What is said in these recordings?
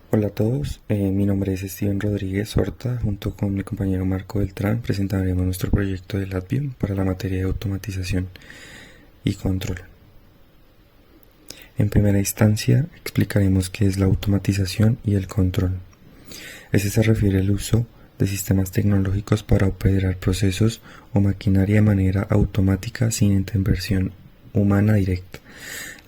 Hola a todos, mi nombre es Steven Rodríguez Horta. Junto con mi compañero Marco Beltrán presentaremos nuestro proyecto de LabVIEW para la materia de automatización y control. En primera instancia explicaremos qué es la automatización y el control. Este se refiere al uso de sistemas tecnológicos para operar procesos o maquinaria de manera automática sin intervención humana directa.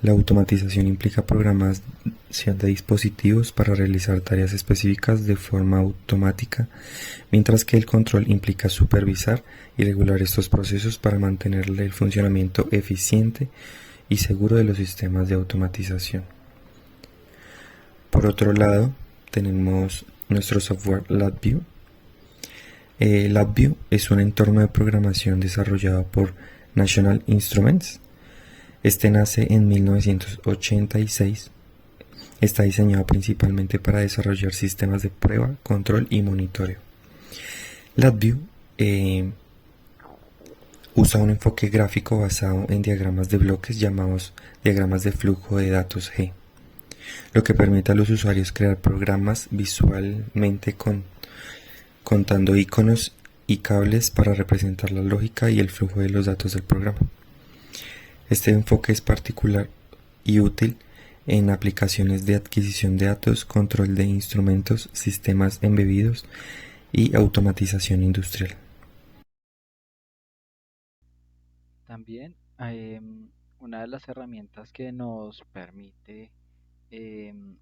La automatización implica programación de dispositivos para realizar tareas específicas de forma automática, mientras que el control implica supervisar y regular estos procesos para mantener el funcionamiento eficiente y seguro de los sistemas de automatización. Por otro lado, tenemos nuestro software LabVIEW. LabVIEW es un entorno de programación desarrollado por National Instruments. Este nace en 1986. Está diseñado principalmente para desarrollar sistemas de prueba, control y monitoreo. LabVIEW usa un enfoque gráfico basado en diagramas de bloques llamados diagramas de flujo de datos G, lo que permite a los usuarios crear programas visualmente contando iconos y cables para representar la lógica y el flujo de los datos del programa. Este enfoque es particular y útil en aplicaciones de adquisición de datos, control de instrumentos, sistemas embebidos y automatización industrial. También una de las herramientas que nos permite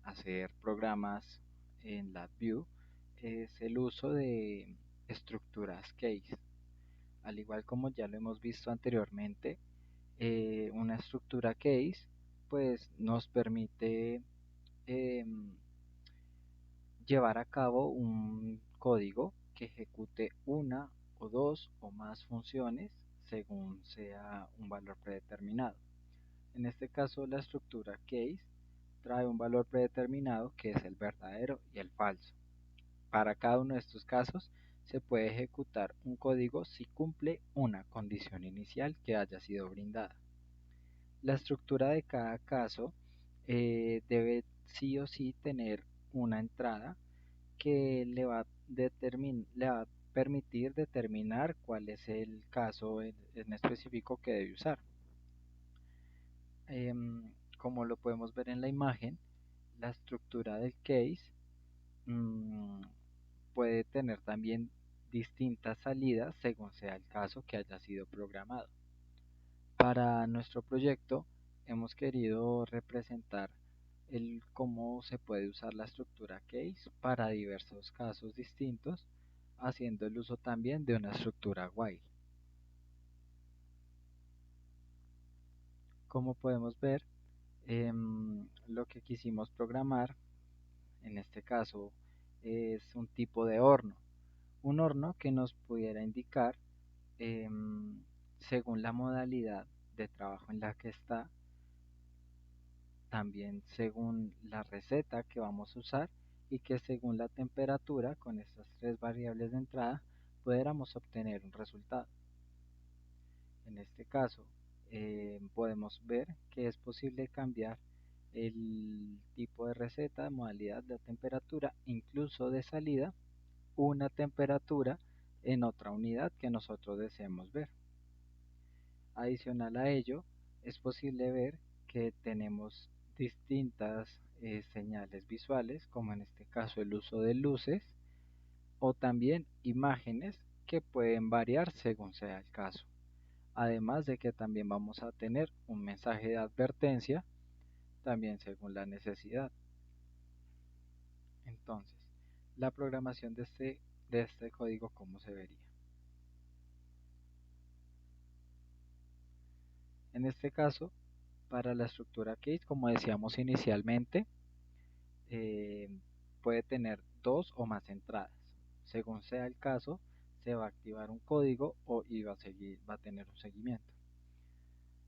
hacer programas en LabVIEW es el uso de estructuras case. Al igual como ya lo hemos visto anteriormente, una estructura case pues nos permite em, llevar a cabo un código que ejecute una o dos o más funciones según sea un valor predeterminado. En este caso, la estructura case trae un valor predeterminado que es el verdadero y el falso. Para cada uno de estos casos se puede ejecutar un código si cumple una condición inicial que haya sido brindada. La estructura de cada caso debe sí o sí tener una entrada que le va a permitir determinar cuál es el caso en específico que debe usar. Como lo podemos ver en la imagen, la estructura del case mm, puede tener también distintas salidas según sea el caso que haya sido programado. Para nuestro proyecto hemos querido representar el cómo se puede usar la estructura case para diversos casos distintos, haciendo el uso también de una estructura while. Como podemos ver, lo que quisimos programar en este caso es un tipo de horno, un horno que nos pudiera indicar según la modalidad de trabajo en la que está, también según la receta que vamos a usar y que según la temperatura con estas tres variables de entrada pudiéramos obtener un resultado. En este caso podemos ver que es posible cambiar el tipo de receta, de modalidad, de temperatura, incluso de salida, una temperatura en otra unidad que nosotros deseemos ver. Adicional a ello, es posible ver que tenemos distintas señales visuales, como en este caso el uso de luces, o también imágenes que pueden variar según sea el caso. Además de que también vamos a tener un mensaje de advertencia, también según la necesidad. Entonces, la programación de este código, ¿cómo se vería? En este caso, para la estructura case, como decíamos inicialmente, eh, puede tener dos o más entradas. Según sea el caso, se va a activar un código y va a tener un seguimiento.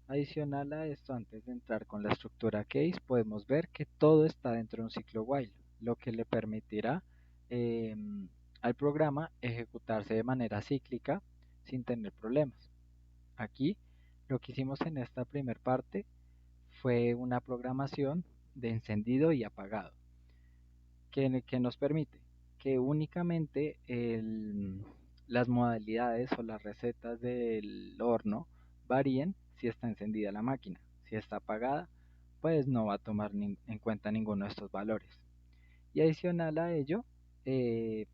Adicional a esto, antes de entrar con la estructura case, podemos ver que todo está dentro de un ciclo while, lo que le permitirá al programa ejecutarse de manera cíclica sin tener problemas. Aquí, lo que hicimos en esta primera parte fue una programación de encendido y apagado, ¿Qué nos permite? Que únicamente las modalidades o las recetas del horno varíen si está encendida la máquina. Si está apagada, pues no va a tomar en cuenta ninguno de estos valores. Y adicional a ello,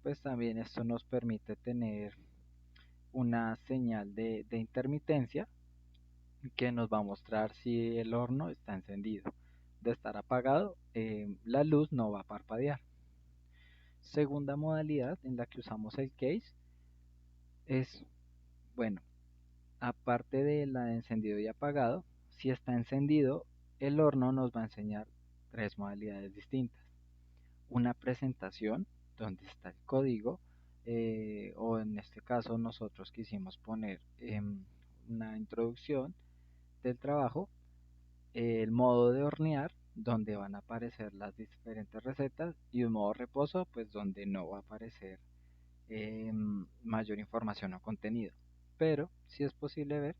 pues también esto nos permite tener una señal de intermitencia que nos va a mostrar si el horno está encendido. De estar apagado, la luz no va a parpadear. Segunda modalidad en la que usamos el case es, bueno, aparte de la de encendido y apagado, si está encendido, el horno nos va a enseñar tres modalidades distintas. Una presentación donde está el código, o en este caso nosotros quisimos poner una introducción del trabajo, el modo de hornear donde van a aparecer las diferentes recetas y un modo reposo pues donde no va a aparecer mayor información o contenido. Pero sí es posible ver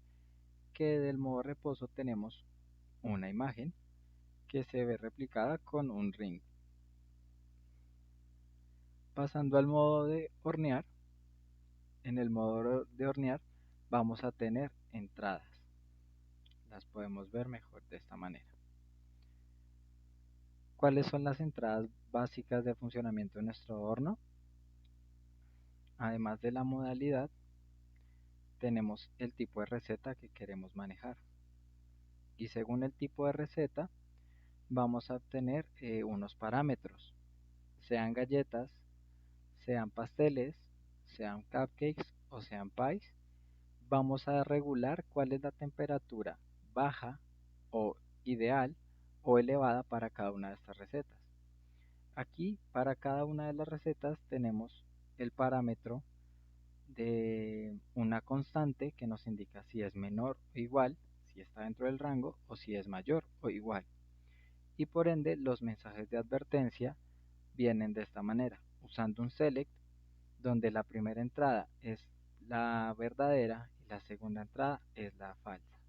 que del modo reposo tenemos una imagen que se ve replicada con un ring. Pasando al modo de hornear, en el modo de hornear vamos a tener entradas. Las podemos ver mejor de esta manera. ¿Cuáles son las entradas básicas de funcionamiento de nuestro horno? Además de la modalidad, tenemos el tipo de receta que queremos manejar. Y según el tipo de receta, vamos a obtener unos parámetros, sean galletas, sean pasteles, sean cupcakes o sean pies. Vamos a regular cuál es la temperatura baja o ideal o elevada para cada una de estas recetas. Aquí para cada una de las recetas tenemos el parámetro de una constante que nos indica si es menor o igual, si está dentro del rango o si es mayor o igual. Y por ende los mensajes de advertencia vienen de esta manera, usando un select donde la primera entrada es la verdadera y la segunda entrada es la falsa.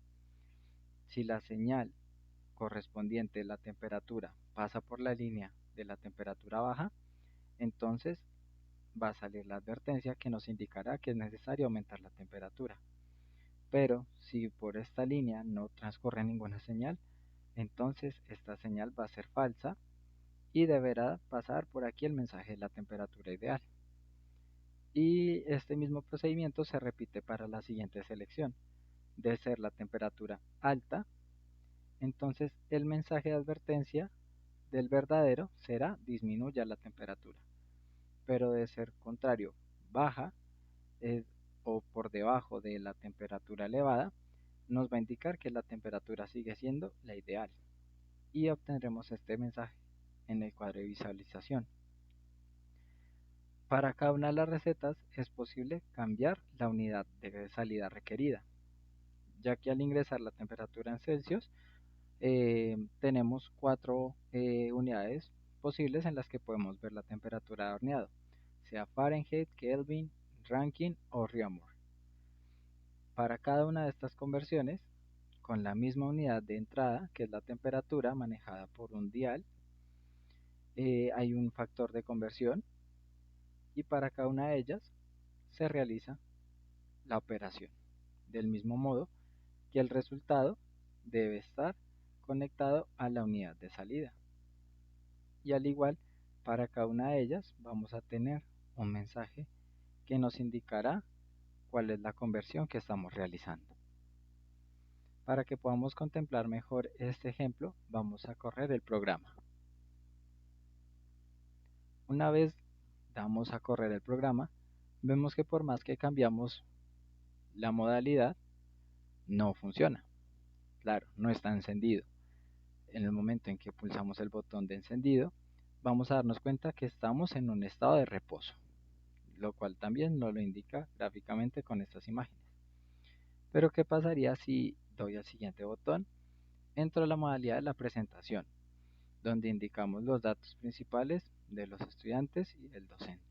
Si la señal correspondiente a la temperatura pasa por la línea de la temperatura baja, entonces va a salir la advertencia que nos indicará que es necesario aumentar la temperatura. Pero si por esta línea no transcurre ninguna señal, entonces esta señal va a ser falsa y deberá pasar por aquí el mensaje de la temperatura ideal. Y este mismo procedimiento se repite para la siguiente selección. De ser la temperatura alta, entonces el mensaje de advertencia del verdadero será disminuya la temperatura. Pero de ser contrario, baja o por debajo de la temperatura elevada, nos va a indicar que la temperatura sigue siendo la ideal. Y obtendremos este mensaje en el cuadro de visualización. Para cada una de las recetas es posible cambiar la unidad de salida requerida, ya que al ingresar la temperatura en Celsius tenemos cuatro unidades posibles en las que podemos ver la temperatura de horneado, sea Fahrenheit, Kelvin, Rankine o Réaumur. Para cada una de estas conversiones, con la misma unidad de entrada, que es la temperatura manejada por un dial, hay un factor de conversión y para cada una de ellas se realiza la operación. Del mismo modo que el resultado debe estar conectado a la unidad de salida. Y al igual, para cada una de ellas vamos a tener un mensaje que nos indicará cuál es la conversión que estamos realizando. Para que podamos contemplar mejor este ejemplo, vamos a correr el programa. Una vez damos a correr el programa, vemos que por más que cambiamos la modalidad, no funciona. Claro, no está encendido. En el momento en que pulsamos el botón de encendido, vamos a darnos cuenta que estamos en un estado de reposo, lo cual también nos lo indica gráficamente con estas imágenes. Pero ¿qué pasaría si doy al siguiente botón? Entro a la modalidad de la presentación, donde indicamos los datos principales de los estudiantes y del docente.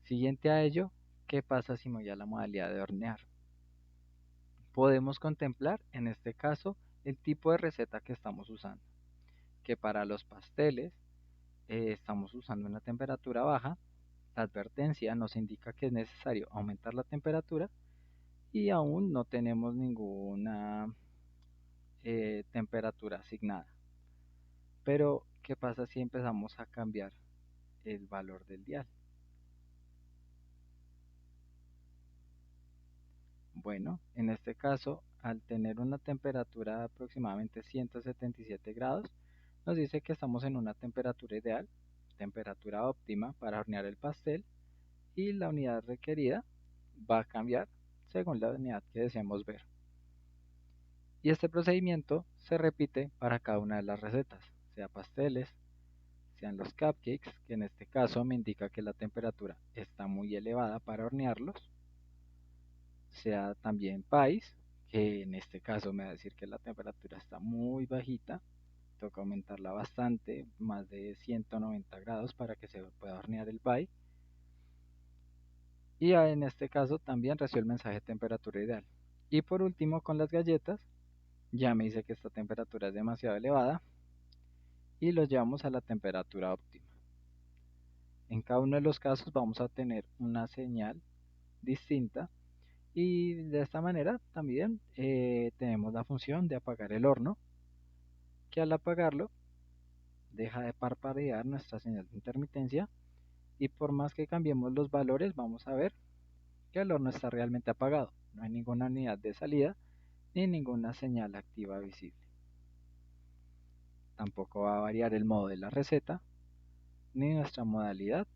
Siguiente a ello, ¿qué pasa si me voy a la modalidad de hornear? Podemos contemplar en este caso el tipo de receta que estamos usando, que para los pasteles estamos usando una temperatura baja, la advertencia nos indica que es necesario aumentar la temperatura y aún no tenemos ninguna temperatura asignada. Pero, ¿qué pasa si empezamos a cambiar el valor del dial? Bueno, en este caso, al tener una temperatura de aproximadamente 177 grados, nos dice que estamos en una temperatura ideal, temperatura óptima para hornear el pastel, y la unidad requerida va a cambiar según la unidad que deseemos ver. Y este procedimiento se repite para cada una de las recetas, sea pasteles, sean los cupcakes, que en este caso me indica que la temperatura está muy elevada para hornearlos, sea también pies, que en este caso me va a decir que la temperatura está muy bajita, toca aumentarla bastante, más de 190 grados para que se pueda hornear el pie. Y en este caso también recibo el mensaje de temperatura ideal. Y por último con las galletas, ya me dice que esta temperatura es demasiado elevada y los llevamos a la temperatura óptima. En cada uno de los casos vamos a tener una señal distinta y de esta manera también tenemos la función de apagar el horno, que al apagarlo deja de parpadear nuestra señal de intermitencia y por más que cambiemos los valores vamos a ver que el horno está realmente apagado, no hay ninguna unidad de salida ni ninguna señal activa visible. Tampoco va a variar el modo de la receta ni nuestra modalidad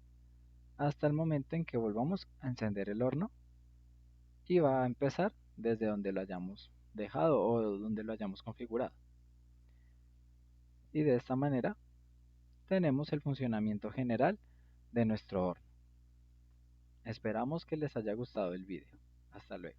hasta el momento en que volvamos a encender el horno y va a empezar desde donde lo hayamos dejado o donde lo hayamos configurado. Y de esta manera tenemos el funcionamiento general de nuestro horno. Esperamos que les haya gustado el video. Hasta luego.